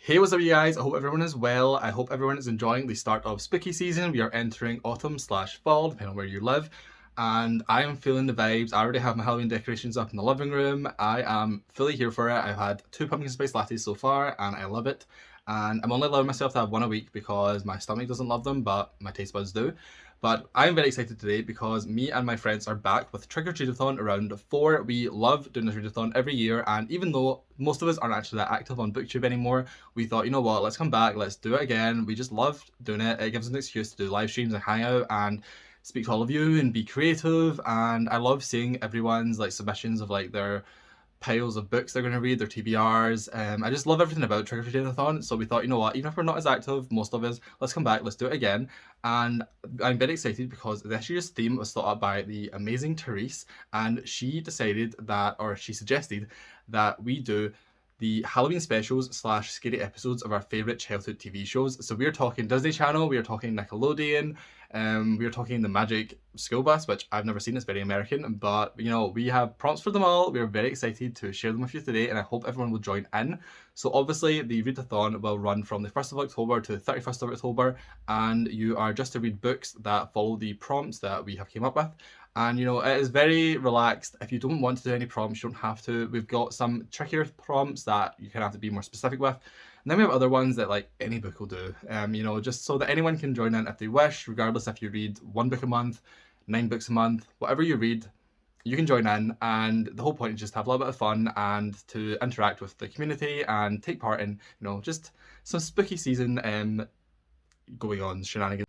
Hey, what's up you guys? I hope everyone is well. I hope everyone is enjoying the start of spooky season. We are entering autumn/fall, depending on where you live. And I am feeling the vibes. I already have my Halloween decorations up in the living room. I am fully here for it. I've had 2 pumpkin spice lattes so far and I love it. And I'm only allowing myself to have one a week because my stomach doesn't love them, but my taste buds do. But I'm very excited today because me and my friends are back with Trick or Treat-a-thon around 4. We love doing this readathon every year, and even though most of us aren't actually that active on booktube anymore, we thought, you know what, let's come back, let's do it again. We just love doing it. It gives us an excuse to do live streams and hang out and speak to all of you and be creative. And I love seeing everyone's like submissions of like their piles of books they're going to read, their TBRs. I just love everything about Trick or Treat-a-thon, so we thought, you know what, even if we're not as active, most of us, let's come back, let's do it again. And I'm very excited because this year's theme was thought up by the amazing Therese, and she decided that, or she suggested that we do the Halloween specials / scary episodes of our favourite childhood TV shows. So we're talking Disney Channel, we are talking Nickelodeon, we are talking the Magic School Bus, which I've never seen, it's very American, but you know, we have prompts for them all. We're very excited to share them with you today, and I hope everyone will join in. So obviously the readathon will run from the 1st of October to the 31st of October, and you are just to read books that follow the prompts that we have came up with. And you know, it is very relaxed. If you don't want to do any prompts, you don't have to. We've got some trickier prompts that you kind of have to be more specific with. And then we have other ones that like any book will do. You know, just so that anyone can join in if they wish, regardless if you read 1 book a month, 9 books a month, whatever you read, you can join in. And the whole point is just to have a little bit of fun and to interact with the community and take part in, you know, just some spooky season going on shenanigans.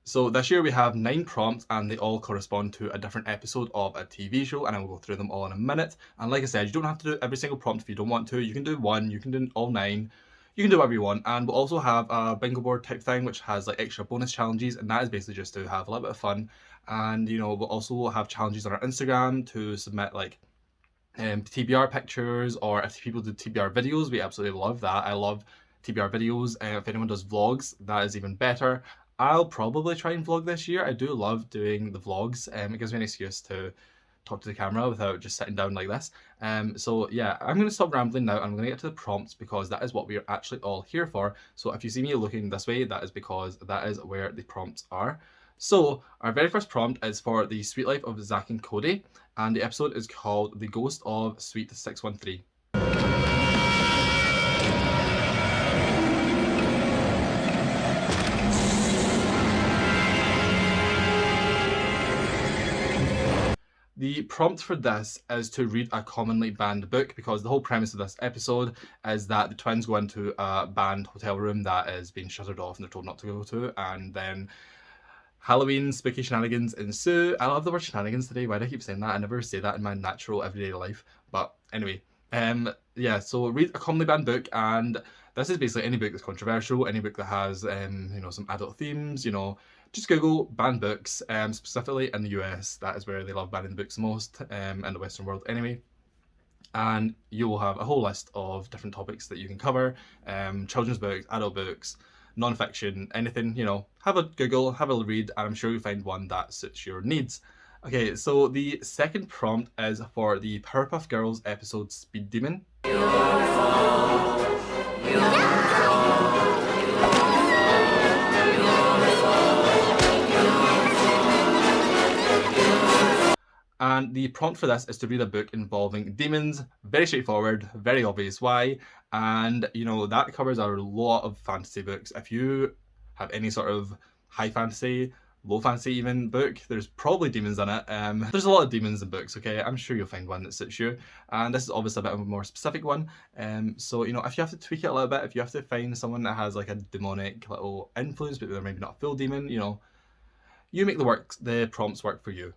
So this year we have 9 prompts and they all correspond to a different episode of a TV show, and I will go through them all in a minute. And like I said, you don't have to do every single prompt if you don't want to. You can do 1, you can do all 9, you can do whatever you want. And we'll also have a bingo board type thing which has like extra bonus challenges, and that is basically just to have a little bit of fun. And you know, we'll also have challenges on our Instagram to submit like TBR pictures, or if people do TBR videos, we absolutely love that. I love TBR videos. If anyone does vlogs, that is even better. I'll probably try and vlog this year. I do love doing the vlogs. It gives me an excuse to talk to the camera without just sitting down like this. So yeah, I'm going to stop rambling now. I'm going to get to the prompts because that is what we are actually all here for. So if you see me looking this way, that is because that is where the prompts are. So our very first prompt is for the Sweet Life of Zach and Cody, and the episode is called The Ghost of Sweet 613. The prompt for this is to read a commonly banned book, because the whole premise of this episode is that the twins go into a banned hotel room that is being shuttered off and they're told not to go to, and then Halloween spooky shenanigans ensue. I love the word shenanigans today. Why do I keep saying that? I never say that in my natural everyday life. But anyway, yeah, so read a commonly banned book, and this is basically any book that's controversial, any book that has you know, some adult themes, you know. Just Google banned books, specifically in the US. That is where they love banning books the most, in the Western world anyway. And you will have a whole list of different topics that you can cover. Children's books, adult books, non-fiction, anything, you know. Have a Google, have a read, and I'm sure you'll find one that suits your needs. Okay, so the second prompt is for the Powerpuff Girls episode Speed Demon. And the prompt for this is to read a book involving demons. Very straightforward, very obvious why. And you know, that covers a lot of fantasy books. If you have any sort of high fantasy, low fantasy even book, there's probably demons in it. There's a lot of demons in books, okay? I'm sure you'll find one that suits you. And this is obviously a bit of a more specific one. So, you know, if you have to tweak it a little bit, if you have to find someone that has like a demonic little influence, but they're maybe not a full demon, you know, you make the prompts work for you.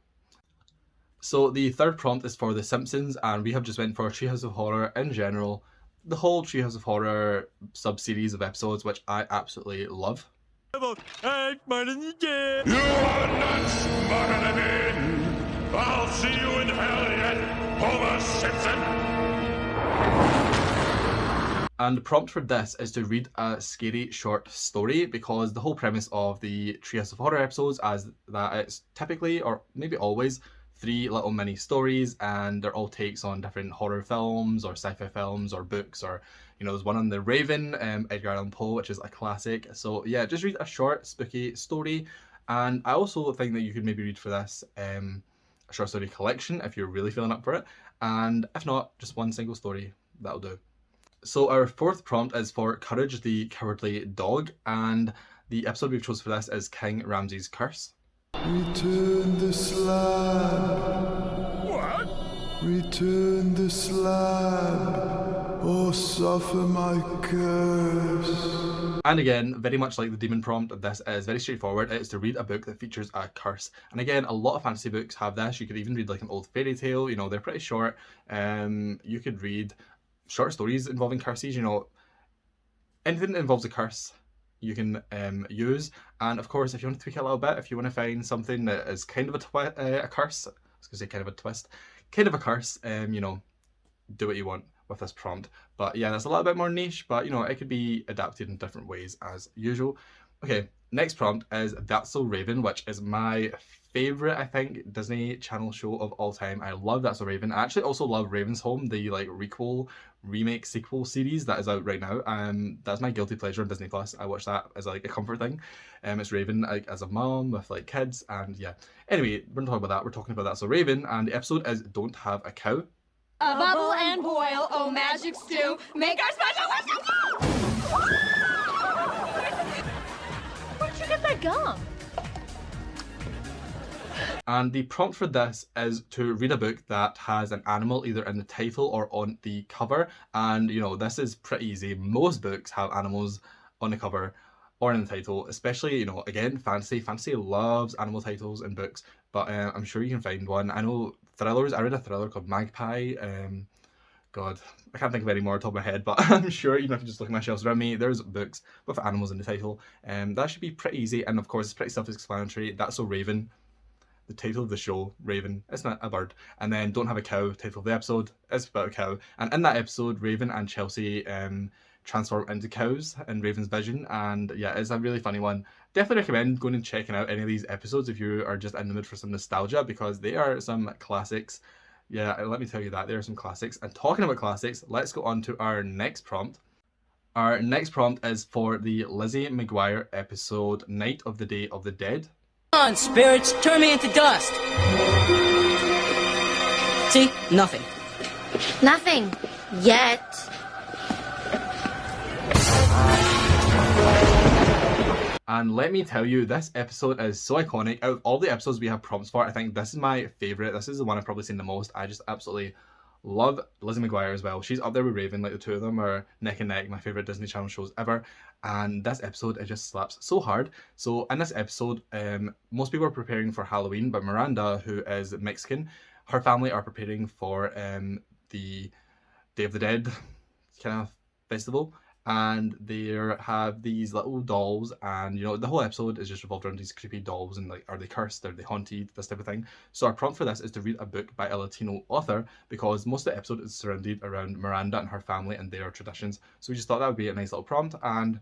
So the third prompt is for The Simpsons, and we have just went for Treehouse of Horror in general. The whole Treehouse of Horror sub-series of episodes, which I absolutely love. I'm smarter than you. You are not smarter than me. I'll see you in hell yet, Homer Simpson. And the prompt for this is to read a scary short story, because the whole premise of the Treehouse of Horror episodes is that it's typically, or maybe always, 3 little mini stories, and they're all takes on different horror films or sci-fi films or books, or there's one on The Raven, Edgar Allan Poe, which is a classic. So yeah, just read a short spooky story. And I also think that you could maybe read for this a short story collection if you're really feeling up for it, and if not, just one single story, that'll do. So our fourth prompt is for Courage the Cowardly Dog, and the episode we've chosen for this is King Ramses' Curse. Return the slab. What? Return the slab, or suffer my curse. And again, very much like the demon prompt, this is very straightforward. It's to read a book that features a curse. And again, a lot of fantasy books have this. You could even read like an old fairy tale, they're pretty short. You could read short stories involving curses, anything that involves a curse you can use. And of course, if you want to tweak it a little bit, if you want to find something that is kind of a curse, I was gonna say kind of a twist, kind of a curse, do what you want with this prompt. But yeah, that's a little bit more niche, but it could be adapted in different ways as usual. Okay, next prompt is That's So Raven, which is my favorite, I think, Disney Channel show of all time. I love That's So Raven. I actually also love Raven's Home, the remake sequel series that is out right now. That's my guilty pleasure on Disney Plus. I watch that as like a comfort thing. It's Raven like as a mom with like kids, and yeah. Anyway, we're not talking about that. We're talking about That's So Raven, and the episode is Don't Have a Cow. A bubble and boil, oh magic stew, make our special wish. Where'd you get that gum? And the prompt for this is to read a book that has an animal either in the title or on the cover. And this is pretty easy. Most books have animals on the cover or in the title, especially, again, fantasy. Fantasy loves animal titles in books, but I'm sure you can find one. I know thrillers, I read a thriller called Magpie. God, I can't think of any more off the top of my head, but I'm sure even if you just look at my shelves around me, there's books with animals in the title. That should be pretty easy, and of course it's pretty self-explanatory. That's So Raven, the title of the show, Raven, it's not a bird. And then Don't Have a Cow, title of the episode, it's about a cow. And in that episode, Raven and Chelsea transform into cows in Raven's vision, and yeah, it's a really funny one. Definitely recommend going and checking out any of these episodes if you are just in the mood for some nostalgia, because they are some classics. Yeah, let me tell you that, there are some classics. And talking about classics, let's go on to our next prompt. Our next prompt is for the Lizzie McGuire episode, Night of the Day of the Dead. Come on, spirits, turn me into dust. See? Nothing. Nothing. Yet. And let me tell you, this episode is so iconic. Out of all the episodes we have prompts for, I think this is my favourite. This is the one I've probably seen the most. I just absolutely love Lizzie McGuire as well. She's up there with Raven, like the two of them are neck and neck, my favourite Disney Channel shows ever. And this episode, it just slaps so hard. So in this episode, most people are preparing for Halloween, but Miranda, who is Mexican, her family are preparing for the Day of the Dead kind of festival. And they have these little dolls, and the whole episode is just revolved around these creepy dolls and like, are they cursed, are they haunted, this type of thing. So our prompt for this is to read a book by a Latino author, because most of the episode is surrounded around Miranda and her family and their traditions. So we just thought that would be a nice little prompt, and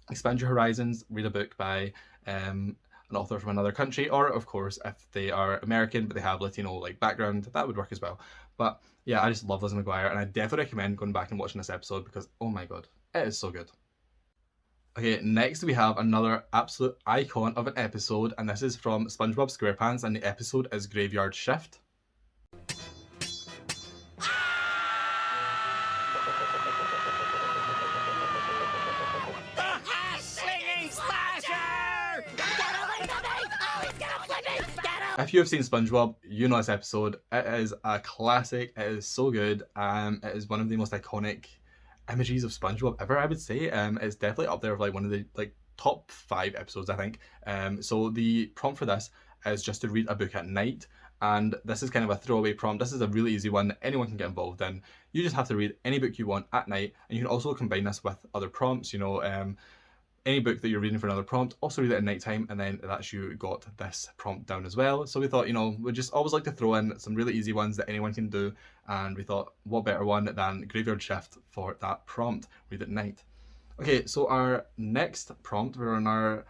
expand your horizons, read a book by an author from another country, or of course if they are American but they have Latino like background, that would work as well. But yeah, I just love Lizzie McGuire, and I definitely recommend going back and watching this episode, because oh my god, it is so good. Okay, next we have another absolute icon of an episode, and this is from SpongeBob SquarePants, and the episode is Graveyard Shift. If you have seen SpongeBob, you know this episode. It is a classic. It is so good. It is one of the most iconic images of SpongeBob ever, I would say. It's definitely up there with like one of the top 5 episodes, I think. So the prompt for this is just to read a book at night, and this is kind of a throwaway prompt. This is a really easy one that anyone can get involved in. You just have to read any book you want at night, and you can also combine this with other prompts. Any book that you're reading for another prompt, also read it at night time, and then that's you got this prompt down as well. So we thought, we'd just always like to throw in some really easy ones that anyone can do, and we thought, what better one than Graveyard Shift for that prompt, read at night. Okay, so our next prompt, we're on our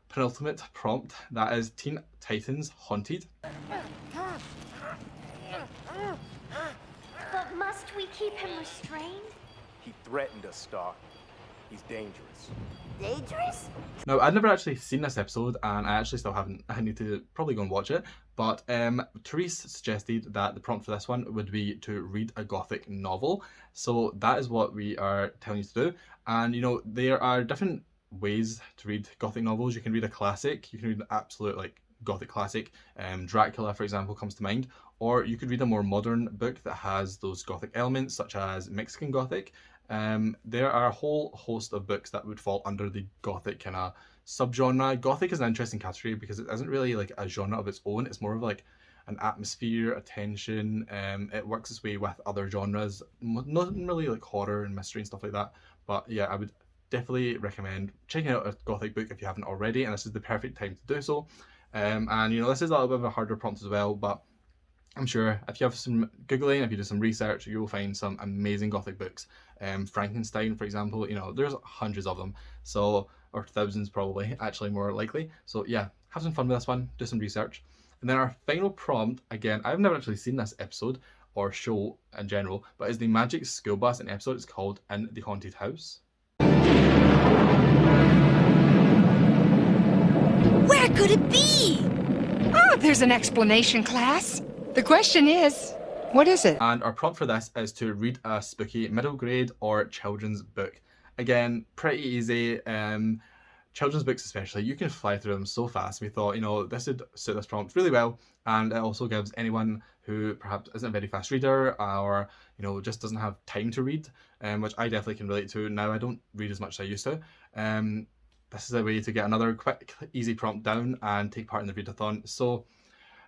penultimate prompt, that is Teen Titans Haunted. Come on, But must we keep him restrained? He threatened us, Star. He's dangerous. Dangerous? Now, I'd never actually seen this episode, and I actually still haven't. I need to probably go and watch it. But Therese suggested that the prompt for this one would be to read a Gothic novel. So that is what we are telling you to do. And you know, there are different ways to read Gothic novels. You can read a classic. You can read an absolute like Gothic classic. Dracula, for example, comes to mind. Or you could read a more modern book that has those Gothic elements, such as Mexican Gothic. There are a whole host of books that would fall under the Gothic kind of subgenre. Gothic is an interesting category because it isn't really like a genre of its own. It's more of like an atmosphere, a tension. It works its way with other genres, not really like horror and mystery and stuff like that. But yeah, I would definitely recommend checking out a Gothic book if you haven't already, and this is the perfect time to do so. And you know, this is a little bit of a harder prompt as well, but I'm sure if you have some Googling, if you do some research, you will find some amazing Gothic books. Frankenstein, for example, you know, there's hundreds of them, so, or thousands probably, actually more likely. So yeah, have some fun with this one, do some research. And then our final prompt, again, I've never actually seen this episode or show in general, but is the Magic School Bus, an episode. It's called In the Haunted House. Where could it be? Oh, there's an explanation, class. The question is, what is it? And our prompt for this is to read a spooky middle grade or children's book. Again, pretty easy. Children's books especially, you can fly through them so fast. We thought, you know, this would suit this prompt really well, and it also gives anyone who perhaps isn't a very fast reader or, you know, just doesn't have time to read, which I definitely can relate to. Now I don't read as much as I used to. This is a way to get another quick, easy prompt down and take part in the readathon. So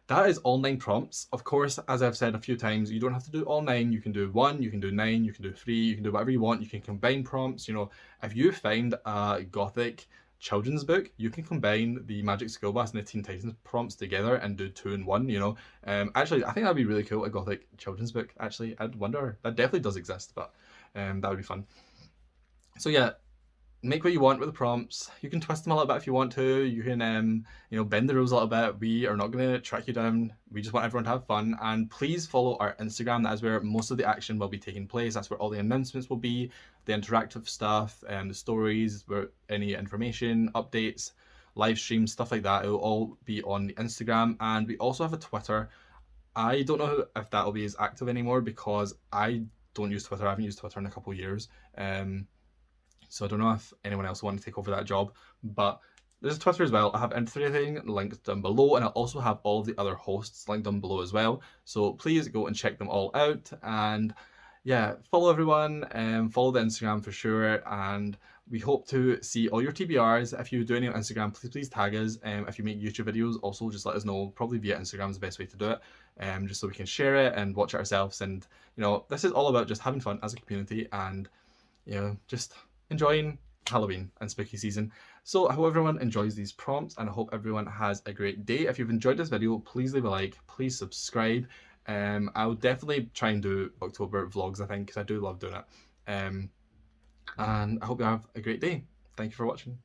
that is all 9 prompts. Of course, as I've said a few times, you don't have to do all 9. You can do 1, you can do 9, you can do 3, you can do whatever you want. You can combine prompts. You know, if you find a Gothic children's book, you can combine the Magic School Bus and the Teen Titans prompts together and do 2 in 1, you know. Actually, I think that'd be really cool, a Gothic children's book. Actually, I'd wonder, that definitely does exist, but that would be fun. So yeah, make what you want with the prompts. You can twist them a little bit if you want to. You can, you know, bend the rules a little bit. We are not going to track you down. We just want everyone to have fun. And please follow our Instagram. That is where most of the action will be taking place. That's where all the announcements will be, the interactive stuff, the stories, where any information, updates, live streams, stuff like that. It will all be on the Instagram. And we also have a Twitter. I don't know if that will be as active anymore because I don't use Twitter. I haven't used Twitter in a couple of years. So I don't know if anyone else wants to take over that job, but there's a Twitter as well. I have everything linked down below, and I also have all of the other hosts linked down below as well. So please go and check them all out, and yeah, follow everyone, follow the Instagram for sure, and we hope to see all your TBRs. If you do any on Instagram, please tag us. If you make YouTube videos, also just let us know. Probably via Instagram is the best way to do it, just so we can share it and watch it ourselves. And you know, this is all about just having fun as a community, and you know, just enjoying Halloween and spooky season. So I hope everyone enjoys these prompts, and I hope everyone has a great day. If you've enjoyed this video, please leave a like, please subscribe. I'll definitely try and do October vlogs, I think, because I do love doing it. And I hope you have a great day. Thank you for watching.